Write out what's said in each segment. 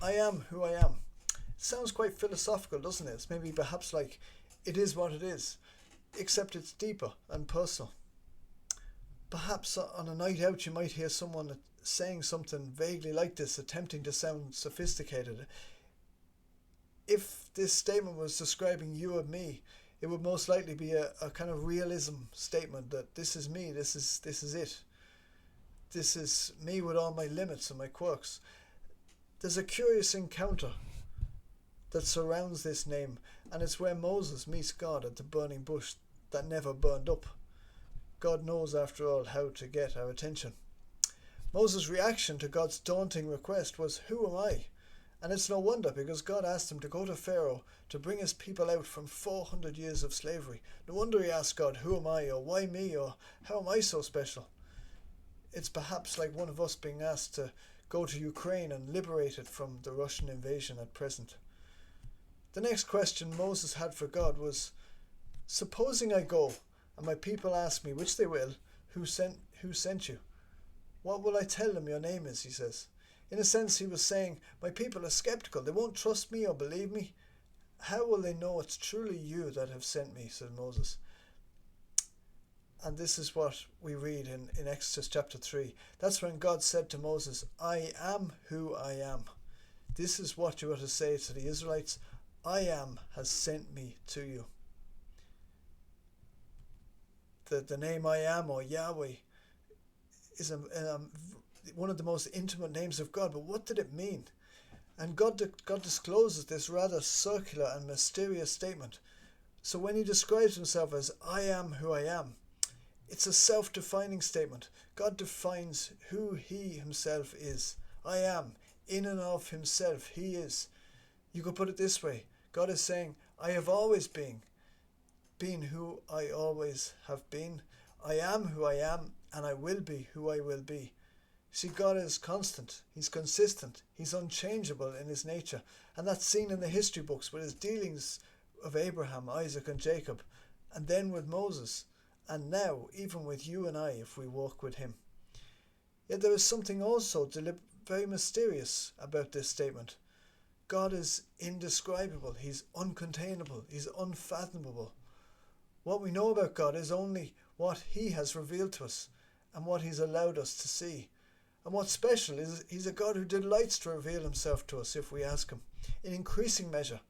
I am who I am. It sounds quite philosophical, doesn't it? It's maybe perhaps like it is what it is, except it's deeper and personal. Perhaps on a night out you might hear someone saying something vaguely like this, attempting to sound sophisticated. If this statement was describing you and me, it would most likely be a kind of realism statement that this is me, this is it. This is me with all my limits and my quirks. There's a curious encounter that surrounds this name, and it's where Moses meets God at the burning bush that never burned up. God knows, after all, how to get our attention. Moses' reaction to God's daunting request was, "Who am I?" And it's no wonder, because God asked him to go to Pharaoh to bring his people out from 400 years of slavery. No wonder he asked God, "Who am I?" or "Why me?" or "How am I so special?" It's perhaps like one of us being asked to go to Ukraine and liberate it from the Russian invasion at present. The next question Moses had for God was, "Supposing I go and my people ask me, which they will, who sent you? What will I tell them your name is?" he says. In a sense, he was saying, my people are skeptical. They won't trust me or believe me. How will they know it's truly you that have sent me, said Moses. And this is what we read in Exodus chapter 3. That's when God said to Moses, "I am who I am." This is what you are to say to the Israelites. I am has sent me to you. The name I am, or Yahweh, is one of the most intimate names of God. But what did it mean? And God discloses this rather circular and mysterious statement. So when he describes himself as I am who I am, it's a self-defining statement. God defines who he himself is. I am. In and of himself, he is. You could put it this way. God is saying, I have always been who I always have been. I am who I am, and I will be who I will be. See, God is constant. He's consistent. He's unchangeable in his nature. And that's seen in the history books with his dealings of Abraham, Isaac and Jacob, and then with Moses, and now even with you and I if we walk with him. Yet there is something also very mysterious about this statement. God is indescribable. He's uncontainable. He's unfathomable. What we know about God is only what he has revealed to us and what he's allowed us to see. And what's special is he's a God who delights to reveal himself to us if we ask him, in increasing measure.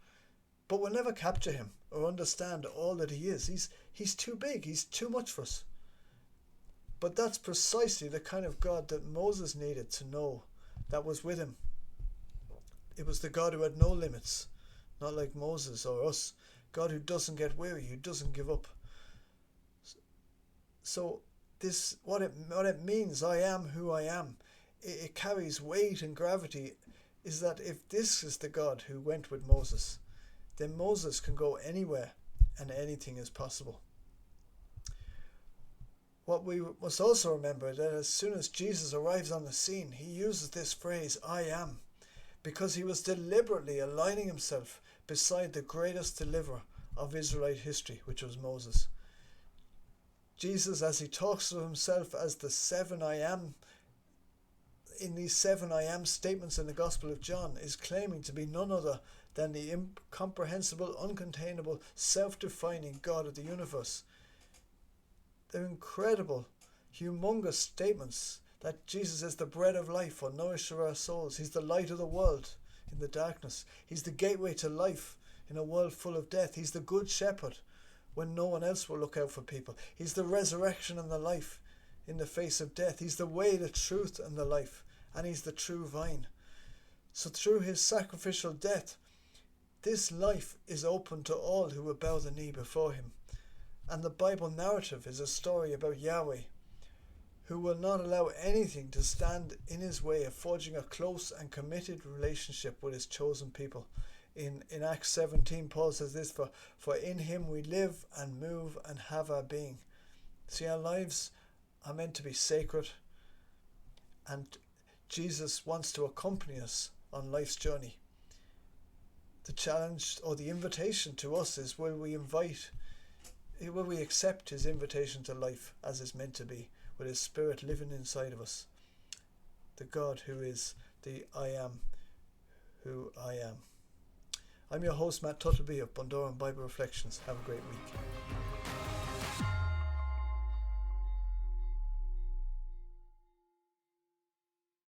But we'll never capture him or understand all that he is. He's too big. He's too much for us. But that's precisely the kind of God that Moses needed to know that was with him. It was the God who had no limits, not like Moses or us. God who doesn't get weary, who doesn't give up. So this, what it means, I am who I am, it carries weight and gravity, is that if this is the God who went with Moses, then Moses can go anywhere and anything is possible. What we must also remember that as soon as Jesus arrives on the scene, he uses this phrase, I am, because he was deliberately aligning himself beside the greatest deliverer of Israelite history, which was Moses. Jesus, as he talks of himself as the 7 I am, in these 7 I am statements in the Gospel of John, is claiming to be none other than the incomprehensible, uncontainable, self-defining God of the universe. They're incredible, humongous statements that Jesus is the bread of life or nourisher of our souls. He's the light of the world in the darkness. He's the gateway to life in a world full of death. He's the good shepherd when no one else will look out for people. He's the resurrection and the life in the face of death. He's the way, the truth and the life. And he's the true vine. So through his sacrificial death, this life is open to all who will bow the knee before him. And the Bible narrative is a story about Yahweh, who will not allow anything to stand in his way of forging a close and committed relationship with his chosen people. In Acts 17, Paul says this, for in him we live and move and have our being. See, our lives are meant to be sacred, and Jesus wants to accompany us on life's journey. The challenge or the invitation to us is, will we accept his invitation to life as it's meant to be, with his spirit living inside of us? The God who is the I am who I am. I'm your host, Matt Tuttleby of Bundoran Bible Reflections. Have a great week.